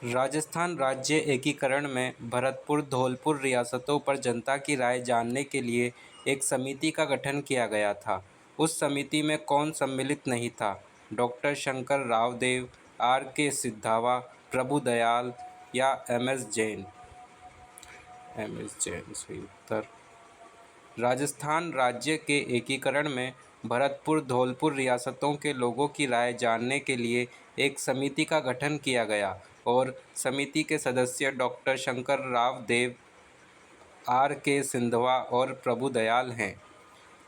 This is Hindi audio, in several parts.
राजस्थान राज्य एकीकरण में भरतपुर धौलपुर रियासतों पर जनता की राय जानने के लिए एक समिति का गठन किया गया था। उस समिति में कौन सम्मिलित नहीं था? डॉक्टर शंकर रावदेव, आर के सिद्धावा, प्रभु दयाल या एम एस जैन? सही उत्तर। राजस्थान राज्य के एकीकरण में भरतपुर धौलपुर रियासतों के लोगों की राय जानने के लिए एक समिति का गठन किया गया और समिति के सदस्य doctor Shankar Rao Dev, R K Sindhwa और प्रभु दयाल हैं।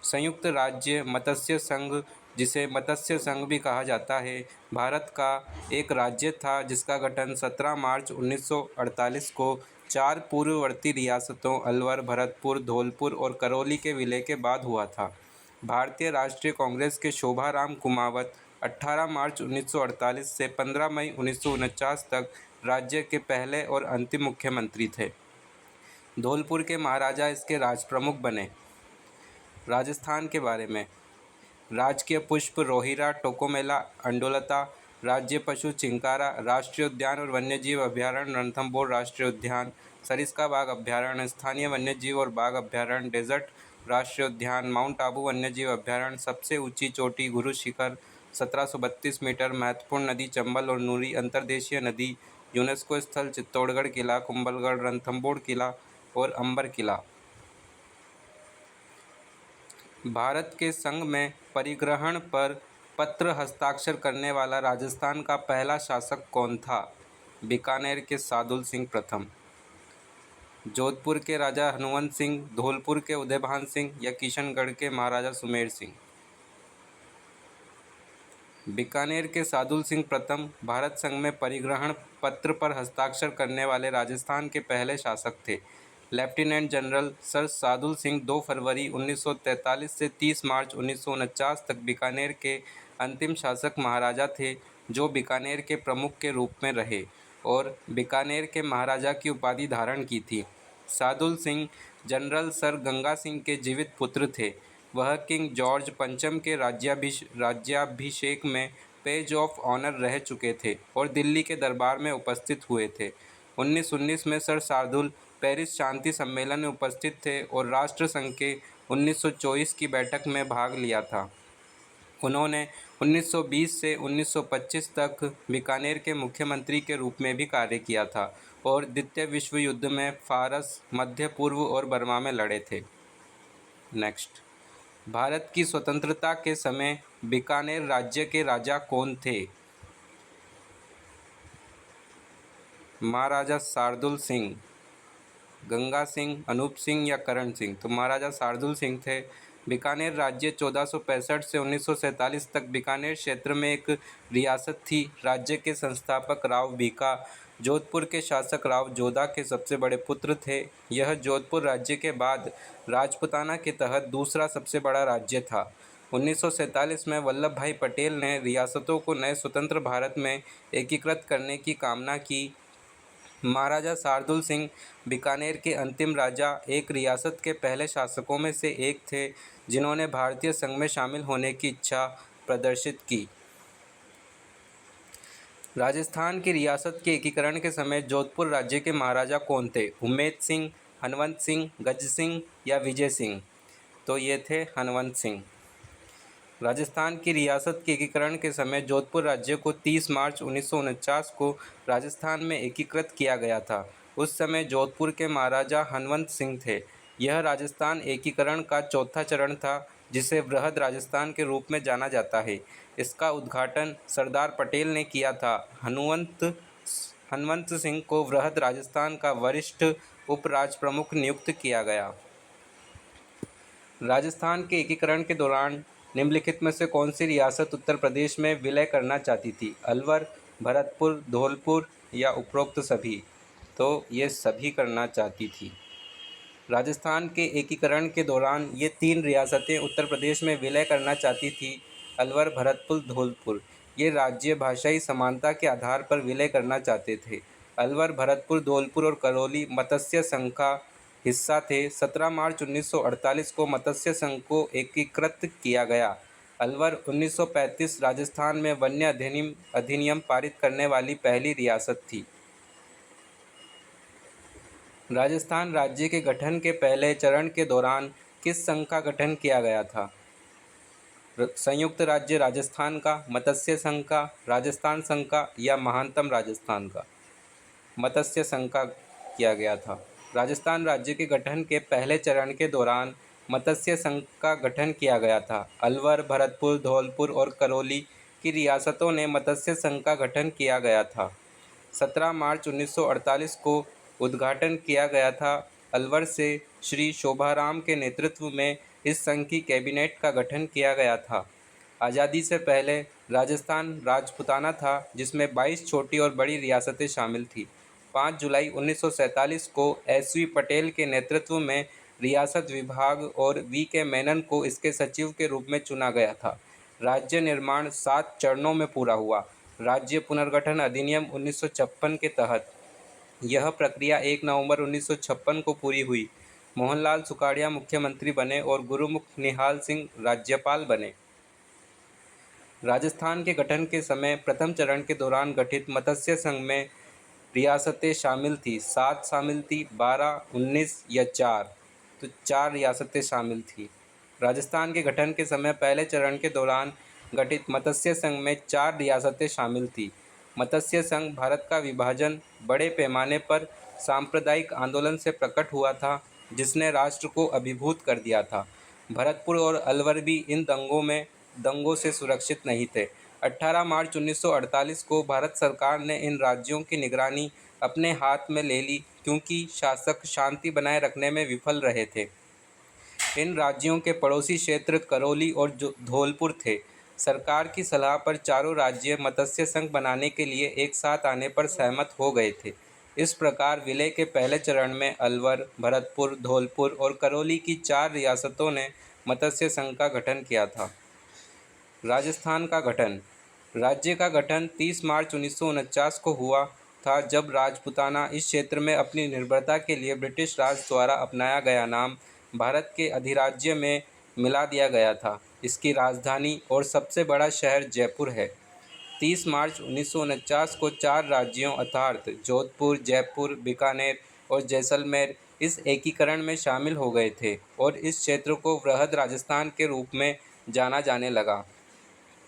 संयुक्त राज्य मत्स्य संघ, जिसे मत्स्य संघ भी कहा जाता है, भारत का एक राज्य था जिसका गठन 17 मार्च 1948 को 4 पूर्ववर्ती रियासतों अलवर, भरतपुर, धौलपुर और करौली के विलय के बाद हुआ था। भारतीय राष्ट्रीय कांग्रेस के शोभाराम कुमावत 18 मार्च 1948 से 15 मई 1949 तक राज्य के पहले और अंतिम मुख्यमंत्री थे। धौलपुर के महाराजा इसके राजप्रमुख बने। राजस्थान के बारे में: राजकीय पुष्प रोहिरा, टोकोमेला, अंडोलता। राज्य पशु चिंकारा। राष्ट्रीय उद्यान और वन्यजीव अभयारण्य रणथंभौर राष्ट्रीय उद्यान। सरिस्का बाघ अभयारण्य। स्थानीय वन्यजीव और बाघ अभयारण्य डेजर्ट राष्ट्रीय उद्यान। माउंट आबू वन्यजीव अभयारण्य। सबसे ऊंची चोटी गुरु शिखर 1732 मीटर। महत्वपूर्ण नदी चंबल और नूरी। अंतर्देशीय नदी। यूनेस्को स्थल चित्तौड़गढ़ किला, कुंभलगढ़, रणथंभौर किला और अंबर किला। भारत के संघ में परिग्रहण पर पत्र हस्ताक्षर करने वाला राजस्थान का पहला शासक कौन था? बीकानेर के सादुल सिंह प्रथम। जोधपुर के राजा हनुवंत सिंह, धौलपुर के उदयभान सिंह या किशनगढ़ के महाराजा सुमेर सिंह? बीकानेर के सादुल सिंह प्रथम भारत संघ में परिग्रहण पत्र पर हस्ताक्षर करने वाले राजस्थान के पहले शासक थे। Lieutenant general sir Sadul Singh 2 फरवरी 1943 से 30 मार्च 1949 तक बीकानेर के अंतिम शासक महाराजा थे, जो बीकानेर के प्रमुख के रूप में रहे और बीकानेर के महाराजा की उपाधि धारण की थी। सादुल सिंह जनरल सर गंगा सिंह के जीवित पुत्र थे। वह किंग जॉर्ज पंचम के राज्याभिषेक में पेज ऑफ ऑनर रह चुके थे और दिल्ली के दरबार में उपस्थित हुए थे। 1919 में सर शार्दुल पेरिस शांति सम्मेलन में उपस्थित थे और राष्ट्र संघ के 1924 की बैठक में भाग लिया था। उन्होंने 1920 से 1925 तक बीकानेर के मुख्यमंत्री के रूप में भी कार्य किया था और द्वितीय विश्व युद्ध में फारस, मध्य पूर्व और बर्मा में लड़े थे। नेक्स्ट, भारत की स्वतंत्रता के समय बीकानेर राज्य के राजा कौन थे? महाराजा शार्दुल सिंह, गंगा सिंह, अनूप सिंह या करण सिंह? तो महाराजा शार्दुल सिंह थे। बीकानेर राज्य 1465 से 1947 तक बीकानेर क्षेत्र में एक रियासत थी। राज्य के संस्थापक राव बीका जोधपुर के शासक राव जोधा के सबसे बड़े पुत्र थे। यह जोधपुर राज्य के बाद राजपूताना के तहत दूसरा सबसे बड़ा राज्य था। 1947 में वल्लभ भाई पटेल ने रियासतों को नए स्वतंत्र भारत में एकीकृत करने की कामना की। महाराजा शार्दुल सिंह बीकानेर के अंतिम राजा, एक रियासत के पहले शासकों में से एक थे जिन्होंने भारतीय संघ में शामिल होने की इच्छा प्रदर्शित की। राजस्थान की रियासत के एकीकरण के समय जोधपुर राज्य के महाराजा कौन थे? उम्मेद सिंह, हनवंत सिंह, गज सिंह या विजय सिंह? तो ये थे हनवंत सिंह। राजस्थान की रियासत के एकीकरण के समय जोधपुर राज्य को 30 मार्च 1949 को राजस्थान में एकीकृत किया गया था। उस समय जोधपुर के महाराजा हनवंत सिंह थे। यह राजस्थान एकीकरण का चौथा चरण था, जिसे वृहद राजस्थान के रूप में जाना जाता है। इसका उद्घाटन सरदार पटेल ने किया था। हनवंत सिंह को वृहद राजस्थान का वरिष्ठ उपराजप्रमुख नियुक्त किया गया। राजस्थान के एकीकरण के दौरान निम्नलिखित में से कौन सी रियासत उत्तर प्रदेश में विलय करना चाहती थी? अलवर, भरतपुर, धौलपुर या उपरोक्त सभी? तो ये सभी करना चाहती थी। राजस्थान के एकीकरण के दौरान ये 3 रियासतें उत्तर प्रदेश में विलय करना चाहती थी: अलवर, भरतपुर, धौलपुर। ये राज्य भाषाई समानता के आधार पर विलय करना चाहते थे। अलवर, भरतपुर, धौलपुर और करौली मत्स्य संघ का हिस्सा थे। 17 मार्च 1948 को मत्स्य संघ को एकीकृत किया गया। अलवर 1935 राजस्थान में वन्य अधिनियम पारित करने वाली पहली रियासत थी। राजस्थान राज्य के गठन के पहले चरण के दौरान किस संघ का गठन किया गया था? संयुक्त राज्य राजस्थान का, मत्स्य संघ का, राजस्थान संघ का या महानतम राजस्थान का? मत्स्य संघ का किया गया था। राजस्थान राज्य के गठन के पहले चरण के दौरान मत्स्य संघ का गठन किया गया था। अलवर, भरतपुर, धौलपुर और करौली की रियासतों ने मत्स्य संघ का गठन किया गया था। 17 मार्च 1948 को उद्घाटन किया गया था। अलवर से श्री शोभाराम के नेतृत्व में इस संघ की कैबिनेट का गठन किया गया था। आज़ादी से पहले राजस्थान राजपूताना था, जिसमें 22 छोटी और बड़ी रियासतें शामिल थीं। 5 जुलाई 1947 को एस.वी. पटेल के नेतृत्व में रियासत विभाग और वी.के. मेनन को इसके सचिव के रूप में चुना गया था। राज्य निर्माण 7 चरणों में पूरा हुआ। राज्य पुनर्गठन अधिनियम 1956 के तहत यह प्रक्रिया 1 नवंबर 1956 को पूरी हुई। मोहनलाल सुखाड़िया मुख्यमंत्री बने और गुरुमुख निहाल सिंह राज्यपाल बने। राजस्थान के गठन के समय प्रथम चरण के दौरान गठित मत्स्य संघ में रियासतें शामिल थीं। 7 शामिल थी, 12, 19 या 4? तो 4 रियासतें शामिल थीं। राजस्थान के गठन के समय पहले चरण के दौरान गठित मत्स्य संघ में 4 रियासतें शामिल थीं। मत्स्य संघ भारत का विभाजन बड़े पैमाने पर सांप्रदायिक आंदोलन से प्रकट हुआ था, जिसने राष्ट्र को अभिभूत कर दिया था। भरतपुर और अलवर भी इन दंगों से सुरक्षित नहीं थे। 18 मार्च 1948 को भारत सरकार ने इन राज्यों की निगरानी अपने हाथ में ले ली, क्योंकि शासक शांति बनाए रखने में विफल रहे थे। इन राज्यों के पड़ोसी क्षेत्र करौली और धौलपुर थे। सरकार की सलाह पर चारों राज्य मत्स्य संघ बनाने के लिए एक साथ आने पर सहमत हो गए थे। इस प्रकार विलय के पहले चरण में अलवर, भरतपुर, धौलपुर और करौली की 4 रियासतों ने मत्स्य संघ का गठन किया था। राजस्थान का गठन। राज्य का गठन 30 मार्च 1949 को हुआ था, जब राजपूताना इस क्षेत्र में अपनी निर्भरता के लिए ब्रिटिश राज द्वारा अपनाया गया नाम भारत के अधिराज्य में मिला दिया गया था। इसकी राजधानी और सबसे बड़ा शहर जयपुर है। 30 मार्च 1949 को 4 राज्यों अर्थात जोधपुर, जयपुर, बीकानेर और जैसलमेर इस एकीकरण में शामिल हो गए थे और इस क्षेत्र को वृहद राजस्थान के रूप में जाना जाने लगा।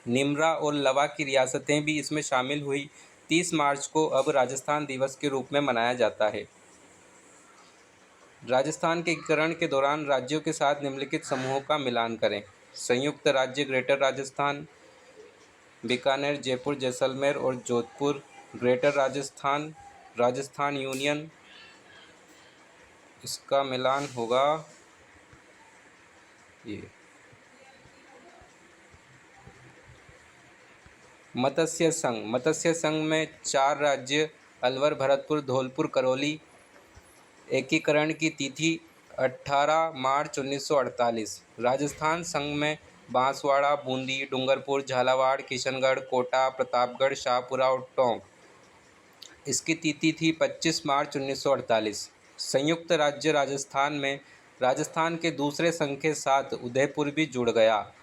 निमरा और लवा की रियासतें भी इसमें शामिल हुई। 30 मार्च को अब राजस्थान दिवस के रूप में मनाया जाता है। राजस्थान के एकीकरण के दौरान राज्यों के साथ निम्नलिखित समूहों का मिलान करें। संयुक्त राज्य ग्रेटर राजस्थान, बीकानेर, जयपुर, जैसलमेर और जोधपुर। ग्रेटर राजस्थान, राजस्थान यूनियन, इसका मिलान होगा ये। मत्स्य संघ में 4 राज्य अलवर, भरतपुर, धौलपुर, करौली। एकीकरण की तिथि 18 मार्च 1948। राजस्थान संघ में बांसवाड़ा, बूंदी, डूंगरपुर, झालावाड़, किशनगढ़, कोटा, प्रतापगढ़, शाहपुरा और टोंक। इसकी तिथि थी 25 मार्च 1948। संयुक्त राज्य राजस्थान में राजस्थान के दूसरे संघ के साथ उदयपुर भी जुड़ गया।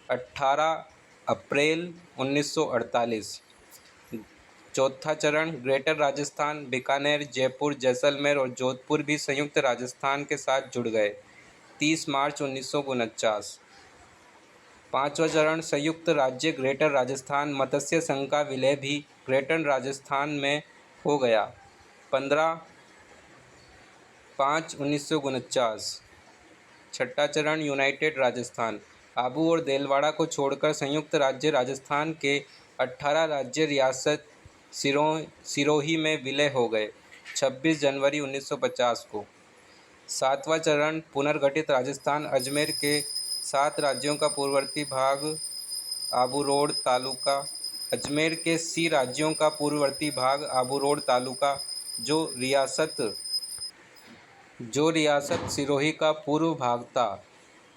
18 अप्रैल 1948। चौथा चरण ग्रेटर राजस्थान, बीकानेर, जयपुर, जैसलमेर और जोधपुर भी संयुक्त राजस्थान के साथ जुड़ गए। 30 मार्च 1949। पाँचवा चरण संयुक्त राज्य ग्रेटर राजस्थान मत्स्य संघ का विलय भी ग्रेटर राजस्थान में हो गया। 15/5/1949। छठा चरण यूनाइटेड राजस्थान। आबू और देलवाड़ा को छोड़कर संयुक्त राज्य राजस्थान के 18 राज्य रियासत सिरोही में विलय हो गए 26 जनवरी 1950 को। सातवां चरण पुनर्गठित राजस्थान। अजमेर के 7 राज्यों का पूर्ववर्ती भाग आबू रोड तालुका। अजमेर के सी राज्यों का पूर्ववर्ती भाग आबू रोड तालुका, जो रियासत सिरोही का पूर्व भाग था।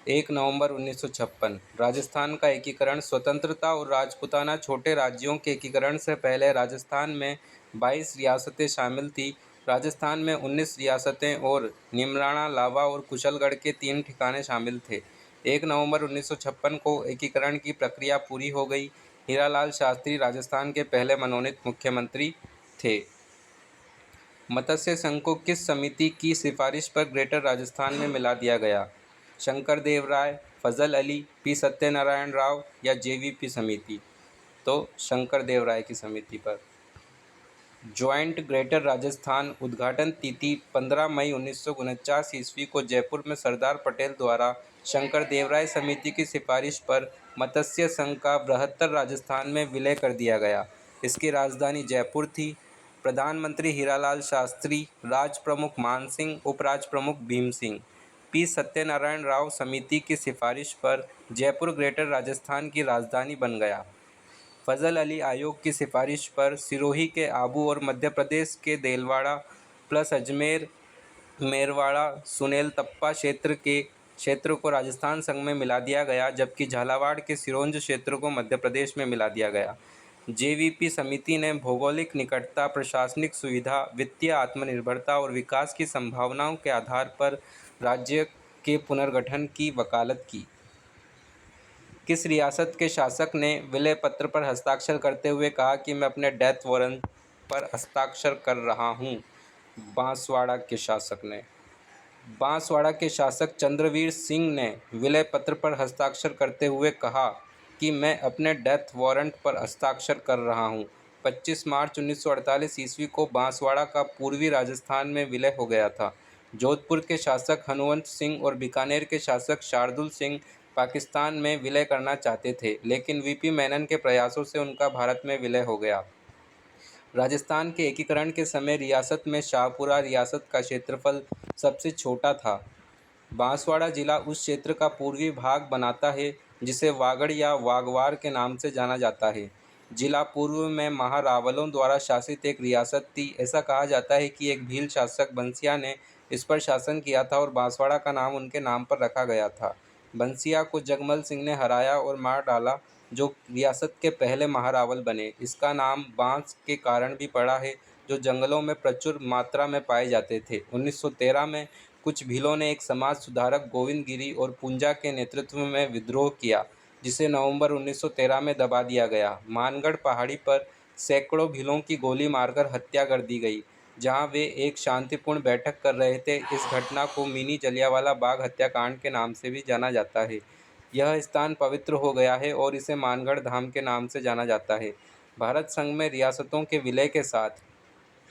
1 नवंबर 1956। राजस्थान का एकीकरण। स्वतंत्रता और राजपूताना छोटे राज्यों के एकीकरण से पहले राजस्थान में 22 रियासतें शामिल थीं। राजस्थान में 19 रियासतें और निमराना, लावा और कुशलगढ़ के 3 ठिकाने शामिल थे। 1 नवंबर 1956 को एकीकरण की प्रक्रिया पूरी हो गई। हीरालाल शास्त्री राजस्थान के पहले मनोनीत मुख्यमंत्री थे। मत्स्य संघ को किस समिति की सिफारिश पर ग्रेटर राजस्थान में मिला दिया गया? शंकर देव राय, फजल अली, पी सत्यनारायण राव या जेवीपी समिति? तो शंकर देव राय की समिति पर। ज्वाइंट ग्रेटर राजस्थान उद्घाटन तिथि 15 मई 1949 ईस्वी को जयपुर में सरदार पटेल द्वारा शंकर देवराय समिति की सिफारिश पर मत्स्य संघ का बृहत्तर राजस्थान में विलय कर दिया गया। इसकी राजधानी जयपुर थी। प्रधानमंत्री हीरालाल शास्त्री, राज प्रमुख मान सिंह, उपराज प्रमुख भीम सिंह। पी सत्यनारायण राव समिति की सिफारिश पर जयपुर ग्रेटर राजस्थान की राजधानी बन गया। फजल अली आयोग की सिफारिश पर सिरोही के आबू और मध्य प्रदेश के देलवाड़ा प्लस अजमेर, मेरवाड़ा, सुनेलतप्पा क्षेत्र को राजस्थान संघ में मिला दिया गया, जबकि झालावाड़ के सिरोंज क्षेत्र को मध्य प्रदेश में मिला दिया गया। जेवीपी समिति ने भौगोलिक निकटता, प्रशासनिक सुविधा, वित्तीय आत्मनिर्भरता और विकास की संभावनाओं के आधार पर राज्य के पुनर्गठन की वकालत की। किस रियासत के शासक ने विलय पत्र पर हस्ताक्षर करते हुए कहा कि मैं अपने डेथ वारंट पर हस्ताक्षर कर रहा हूं? बांसवाड़ा के शासक ने। बांसवाड़ा के शासक चंद्रवीर सिंह ने विलय पत्र पर हस्ताक्षर करते हुए कहा कि मैं अपने डेथ वारंट पर हस्ताक्षर कर रहा हूं। 25 मार्च 1948 ईस्वी को बांसवाड़ा का पूर्वी राजस्थान में विलय हो गया था। जोधपुर के शासक हनुवंत सिंह और बीकानेर के शासक शार्दुल सिंह पाकिस्तान में विलय करना चाहते थे, लेकिन वीपी मेनन के प्रयासों से उनका भारत में विलय हो गया। राजस्थान के एकीकरण के समय रियासत में शाहपुरा रियासत का क्षेत्रफल सबसे छोटा था। बांसवाड़ा जिला उस क्षेत्र का पूर्वी भाग बनाता है जिसे वागड़ या वागवार के नाम से जाना जाता है। जिला पूर्व में महारावलों द्वारा शासित एक रियासत थी। ऐसा कहा जाता है कि एक भील शासक बंसिया ने इस पर शासन किया था और बांसवाड़ा का नाम उनके नाम पर रखा गया था। बंसिया को जगमल सिंह ने हराया और मार डाला, जो रियासत के पहले महारावल बने। इसका नाम बांस के कारण भी पड़ा है, जो जंगलों में प्रचुर मात्रा में पाए जाते थे। 1913 में कुछ भीलों ने एक समाज सुधारक गोविंद गिरी और पुंजा के नेतृत्व में विद्रोह किया, जिसे नवंबर 1913 में दबा दिया गया। मानगढ़ पहाड़ी पर सैकड़ों भीलों की गोली मारकर हत्या कर दी गई, जहां वे एक शांतिपूर्ण बैठक कर रहे थे। इस घटना को मिनी जलियांवाला बाग हत्याकांड के नाम से भी जाना जाता है। यह स्थान पवित्र हो गया है और इसे मानगढ़ धाम के नाम से जाना जाता है। भारत संघ में रियासतों के विलय के साथ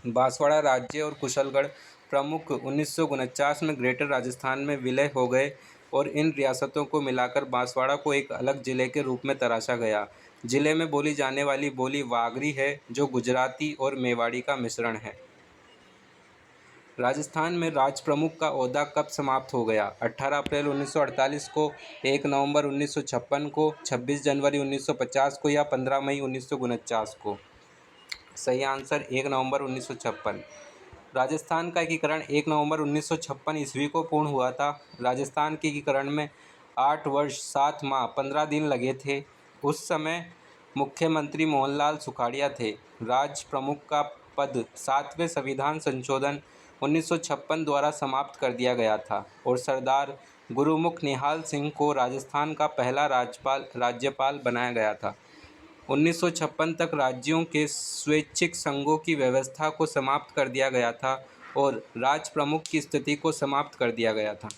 बांसवाड़ा राज्य और कुशलगढ़ प्रमुख 1949 में ग्रेटर राजस्थान में विलय हो गए और इन रियासतों को मिलाकर बांसवाड़ा को एक अलग जिले के रूप में तराशा गया। जिले में बोली जाने वाली बोली वागरी है, जो गुजराती और मेवाड़ी का मिश्रण है। राजस्थान में राज प्रमुख का ओहदा कब समाप्त हो गया? 18 अप्रैल 1948 को, 1 नवंबर 1956 को, 26 जनवरी 1950 को या 15 मई 1949 को? सही आंसर 1 नवंबर 1956। राजस्थान का एकीकरण 1 नवंबर 1956 ईस्वी को पूर्ण हुआ था। राजस्थान के एकीकरण में 8 वर्ष 7 माह 15 दिन लगे थे। उस समय मुख्यमंत्री मोहनलाल सुखाड़िया थे। राज प्रमुख का पद 7वें संविधान संशोधन 1956 द्वारा समाप्त कर दिया गया था और सरदार गुरुमुख निहाल सिंह को राजस्थान का पहला राज्यपाल बनाया गया था। 1956 तक राज्यों के स्वैच्छिक संघों की व्यवस्था को समाप्त कर दिया गया था और राज प्रमुख की स्थिति को समाप्त कर दिया गया था।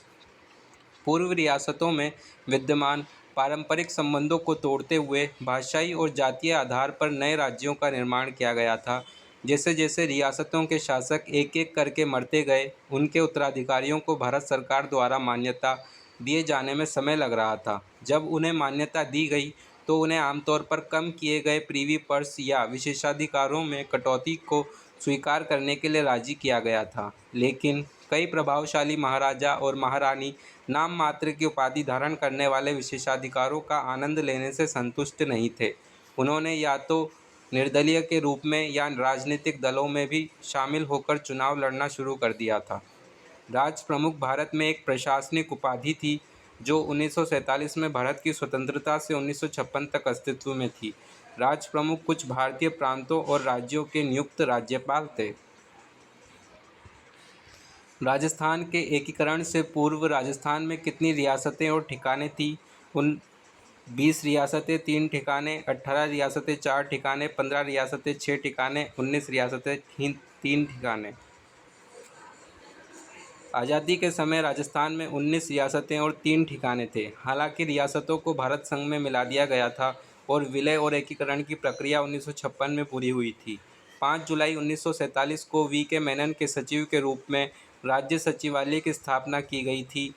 पूर्व रियासतों में विद्यमान पारंपरिक संबंधों को तोड़ते हुए भाषाई और जातीय आधार पर नए राज्यों का निर्माण किया गया था। जैसे जैसे रियासतों के शासक एक एक करके मरते गए, उनके उत्तराधिकारियों को भारत सरकार द्वारा मान्यता दिए जाने में समय लग रहा था। जब उन्हें मान्यता दी गई तो उन्हें आमतौर पर कम किए गए प्रीवी पर्स या विशेषाधिकारों में कटौती को स्वीकार करने के लिए राजी किया गया था, लेकिन कई प्रभावशाली महाराजा और महारानी नाम मात्र की उपाधि धारण करने वाले विशेषाधिकारों का आनंद लेने से संतुष्ट नहीं थे। उन्होंने या तो निर्दलीय के रूप में या राजनीतिक दलों में भी शामिल होकर चुनाव लड़ना शुरू कर दिया था। राज प्रमुख भारत में एक प्रशासनिक उपाधि थी जो 1947 में भारत की स्वतंत्रता से 1956 तक अस्तित्व में थी। राज प्रमुख कुछ भारतीय प्रांतों और राज्यों के नियुक्त राज्यपाल थे। राजस्थान के एकीकरण से पूर्व राजस्थान में कितनी रियासतें और ठिकाने थी? 20 रियासतें 3 ठिकाने, 18 रियासतें 4 ठिकाने, 15 रियासतें 6 ठिकाने, 19 रियासतें 3 ठिकाने। आज़ादी के समय राजस्थान में 19 रियासतें और 3 ठिकाने थे। हालांकि रियासतों को भारत संघ में मिला दिया गया था और विलय और एकीकरण की प्रक्रिया 1956 में पूरी हुई थी। 5 जुलाई 1947 को वी.के. मेनन के सचिव के रूप में राज्य सचिवालय की स्थापना की गई थी।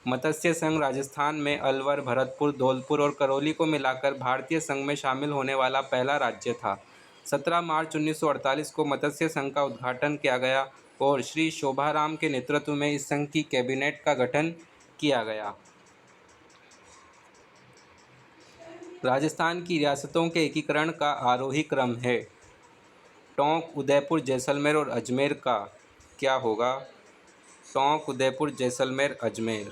मत्स्य संघ राजस्थान में अलवर, भरतपुर, धौलपुर और करौली को मिलाकर भारतीय संघ में शामिल होने वाला पहला राज्य था। 17 मार्च 1948 को मत्स्य संघ का उद्घाटन किया गया और श्री शोभाराम के नेतृत्व में इस संघ की कैबिनेट का गठन किया गया। राजस्थान की रियासतों के एकीकरण का आरोही क्रम है। टोंक, उदयपुर, जैसलमेर और अजमेर का क्या होगा? टोंक, उदयपुर, जैसलमेर, अजमेर।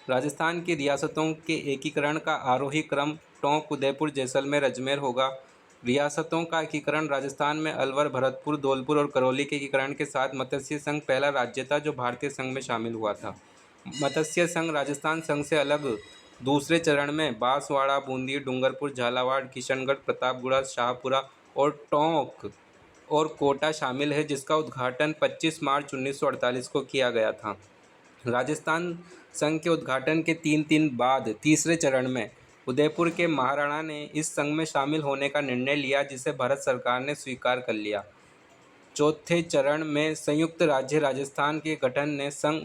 राजस्थान की रियासतों के एकीकरण का आरोही क्रम टोंक, उदयपुर, जैसलमेर, अजमेर होगा। रियासतों का एकीकरण राजस्थान में अलवर, भरतपुर, धौलपुर और करौली के एकीकरण के साथ मत्स्य संघ पहला राज्य था जो भारतीय संघ में शामिल हुआ था। मत्स्य संघ राजस्थान संघ से अलग दूसरे चरण में बांसवाड़ा, बूंदी, डूंगरपुर, झालावाड़, किशनगढ़, प्रतापगढ़, शाहपुरा और टोंक और कोटा शामिल है, जिसका उद्घाटन 25 मार्च 1948 को किया गया था। राजस्थान संघ के उद्घाटन के 3 दिन बाद तीसरे चरण में उदयपुर के महाराणा ने इस संघ में शामिल होने का निर्णय लिया, जिसे भारत सरकार ने स्वीकार कर लिया। चौथे चरण में संयुक्त राज्य राजस्थान के गठन ने संघ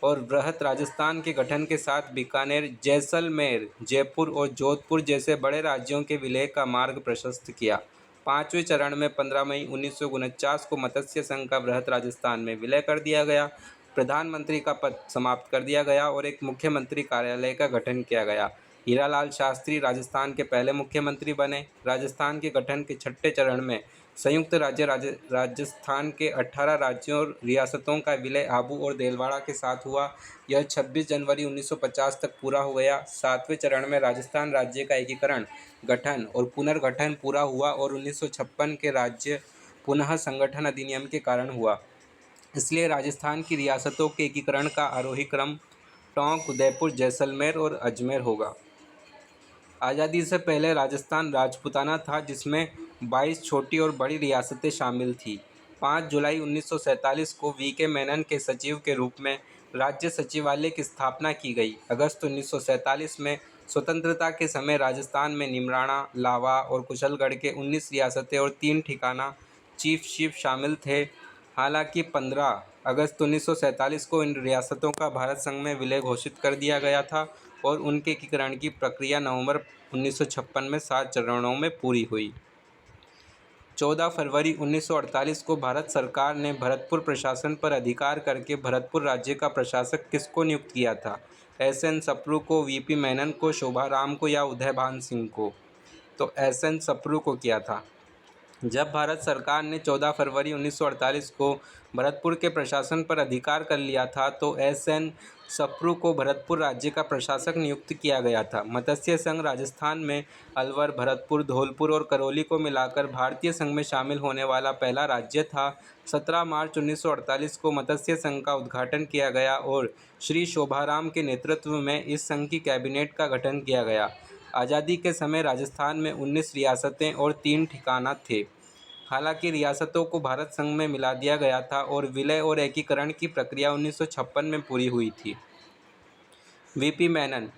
और बृहत राजस्थान के गठन के साथ बीकानेर, जैसलमेर, जयपुर और जोधपुर जैसे बड़े राज्यों के विलय का मार्ग प्रशस्त किया। पाँचवें चरण में 15 मई 1949 को मत्स्य संघ का बृहत राजस्थान में विलय कर दिया गया। प्रधानमंत्री का पद समाप्त कर दिया गया और एक मुख्यमंत्री कार्यालय का गठन किया गया। हीरालाल शास्त्री राजस्थान के पहले मुख्यमंत्री बने। राजस्थान के गठन के छठे चरण में संयुक्त राज्य राजस्थान के 18 राज्यों और रियासतों का विलय आबू और देलवाड़ा के साथ हुआ। यह 26 जनवरी 1950 तक पूरा हो गया। सातवें चरण में राजस्थान राज्य का एकीकरण, गठन और पुनर्गठन पूरा हुआ और 1956 के राज्य पुनः संगठन अधिनियम के कारण हुआ। इसलिए राजस्थान की रियासतों के एकीकरण का आरोही क्रम टोंक, उदयपुर, जैसलमेर और अजमेर होगा। आज़ादी से पहले राजस्थान राजपूताना था, जिसमें 22 छोटी और बड़ी रियासतें शामिल थीं। 5 जुलाई 1947 को वी.के. मेनन के सचिव के रूप में राज्य सचिवालय की स्थापना की गई। अगस्त 1947 में स्वतंत्रता के समय राजस्थान में निमराना, लावा और कुशलगढ़ के 19 रियासतें और 3 ठिकाना चीफ शामिल थे। हालांकि 15 अगस्त 1947 को इन रियासतों का भारत संघ में विलय घोषित कर दिया गया था और उनके एकीकरण की प्रक्रिया नवंबर 1956 में 7 चरणों में पूरी हुई। 14 फरवरी 1948 को भारत सरकार ने भरतपुर प्रशासन पर अधिकार करके भरतपुर राज्य का प्रशासक किसको नियुक्त किया था? एस.एन. सप्रू को, वी.पी. मेनन को, शोभाराम को या उदयभान सिंह को? तो एस.एन. सप्रू को किया था। जब भारत सरकार ने 14 फरवरी 1948 को भरतपुर के प्रशासन पर अधिकार कर लिया था तो एस.एन. सप्रू को भरतपुर राज्य का प्रशासक नियुक्त किया गया था। मत्स्य संघ राजस्थान में अलवर, भरतपुर, धौलपुर और करौली को मिलाकर भारतीय संघ में शामिल होने वाला पहला राज्य था। 17 मार्च 1948 को मत्स्य संघ का उद्घाटन किया गया और श्री शोभाराम के नेतृत्व में इस संघ की कैबिनेट का गठन किया गया। आज़ादी के समय राजस्थान में 19 रियासतें और 3 ठिकाना थे। हालांकि रियासतों को भारत संघ में मिला दिया गया था और विलय और एकीकरण की प्रक्रिया 1956 में पूरी हुई थी। वी.पी. मेनन,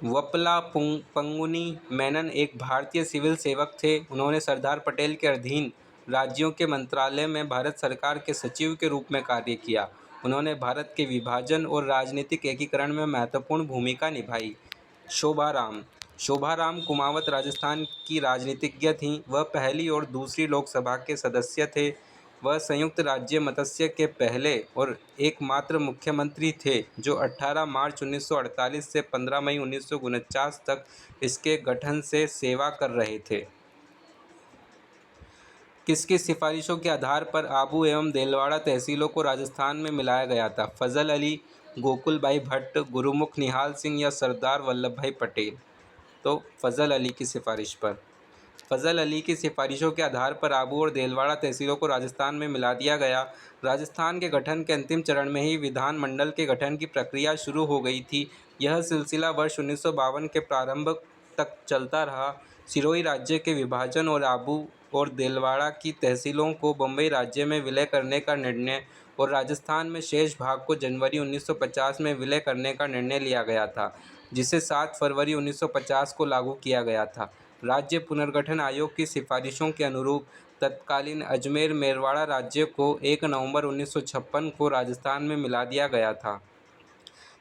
वपला पंगुनी मेनन एक भारतीय सिविल सेवक थे। उन्होंने सरदार पटेल के अधीन राज्यों के मंत्रालय में भारत सरकार के सचिव के रूप में कार्य किया। उन्होंने भारत के विभाजन और राजनीतिक एकीकरण में महत्वपूर्ण भूमिका निभाई। शोभाराम कुमावत राजस्थान की राजनीतिज्ञ थीं। वह पहली और दूसरी लोकसभा के सदस्य थे। वह संयुक्त राज्य मत्स्य के पहले और एकमात्र मुख्यमंत्री थे जो 18 मार्च 1948 से 15 मई 1949 तक इसके गठन से सेवा कर रहे थे। किसकी सिफारिशों के आधार पर आबू एवं देलवाड़ा तहसीलों को राजस्थान में मिलाया गया था? फजल अली, गोकुलभाई भट्ट, गुरुमुख निहाल सिंह या सरदार वल्लभ भाई पटेल? तो फजल अली की सिफारिश पर। फजल अली की सिफारिशों के आधार पर आबू और देलवाड़ा तहसीलों को राजस्थान में मिला दिया गया। राजस्थान के गठन के अंतिम चरण में ही विधानमंडल के गठन की प्रक्रिया शुरू हो गई थी। यह सिलसिला वर्ष 1952 के प्रारंभ तक चलता रहा। सिरोही राज्य के विभाजन और आबू और देलवाड़ा की तहसीलों को बम्बई राज्य में विलय करने का निर्णय और राजस्थान में शेष भाग को जनवरी 1950 में विलय करने का निर्णय लिया गया था, जिसे 7 फरवरी 1950 को लागू किया गया था। राज्य पुनर्गठन आयोग की सिफारिशों के अनुरूप तत्कालीन अजमेर मेरवाड़ा राज्य को 1 नवंबर 1956 को राजस्थान में मिला दिया गया था।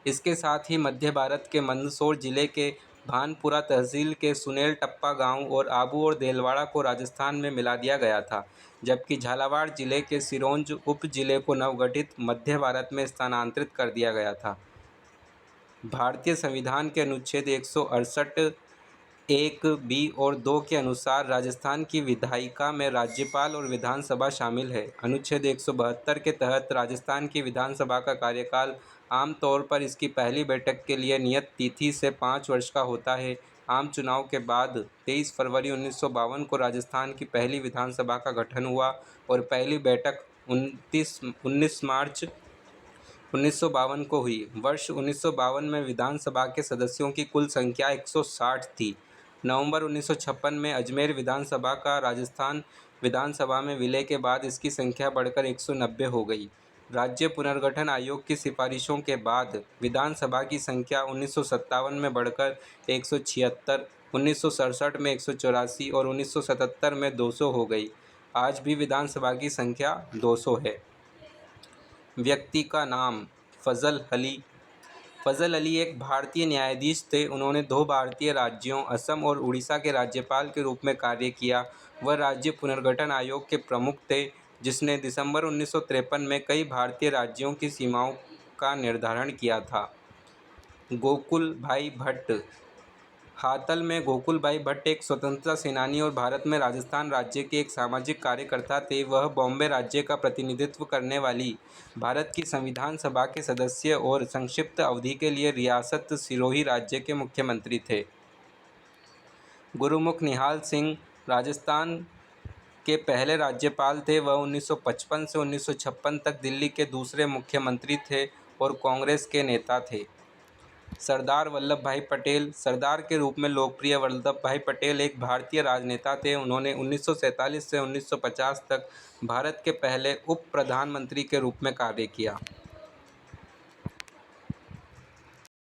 इसके साथ ही मध्य भारत के मंदसौर जिले के भानपुरा तहसील के सुनेल टप्पा गांव और आबू और देलवाड़ा को राजस्थान में मिला दिया गया था, जबकि झालावाड़ जिले के सिरोंज उप जिले को नवगठित मध्य भारत में स्थानांतरित कर दिया गया था। भारतीय संविधान के अनुच्छेद 168 1 बी और 2 के अनुसार राजस्थान की विधायिका में राज्यपाल और विधानसभा शामिल है। अनुच्छेद 172 के तहत राजस्थान की विधानसभा का कार्यकाल आमतौर पर इसकी पहली बैठक के लिए नियत तिथि से 5 वर्ष का होता है। आम चुनाव के बाद 23 फरवरी 1952 को राजस्थान की पहली विधानसभा का गठन हुआ और पहली बैठक 19 मार्च 1952 को हुई। वर्ष 1952 में विधानसभा के सदस्यों की कुल संख्या 160 थी। नवंबर 1956 में अजमेर विधानसभा का राजस्थान विधानसभा में विलय के बाद इसकी संख्या बढ़कर 190 हो गई। राज्य पुनर्गठन आयोग की सिफारिशों के बाद विधानसभा की संख्या 1957 में बढ़कर 176, 1967 में 184 और 1977 में 200 हो गई। आज भी विधानसभा की संख्या 200 है। व्यक्ति का नाम फजल अली। फजल अली एक भारतीय न्यायाधीश थे। उन्होंने 2 भारतीय राज्यों असम और उड़ीसा के राज्यपाल के रूप में कार्य किया। वह राज्य पुनर्गठन आयोग के प्रमुख थे, जिसने दिसंबर 1953 में कई भारतीय राज्यों की सीमाओं का निर्धारण किया था। गोकुल भाई भट्ट। हातल में गोकुल भाई भट्ट एक स्वतंत्रता सेनानी और भारत में राजस्थान राज्य के एक सामाजिक कार्यकर्ता थे। वह बॉम्बे राज्य का प्रतिनिधित्व करने वाली भारत की संविधान सभा के सदस्य और संक्षिप्त अवधि के लिए रियासत सिरोही राज्य के मुख्यमंत्री थे। गुरुमुख निहाल सिंह राजस्थान के पहले राज्यपाल थे। वह 1955 से 1956 तक दिल्ली के दूसरे मुख्यमंत्री थे और कांग्रेस के नेता थे। सरदार वल्लभ भाई पटेल। सरदार के रूप में लोकप्रिय वल्लभ भाई पटेल एक भारतीय राजनेता थे। उन्होंने 1947 से 1950 तक भारत के पहले उप प्रधानमंत्री के रूप में कार्य किया।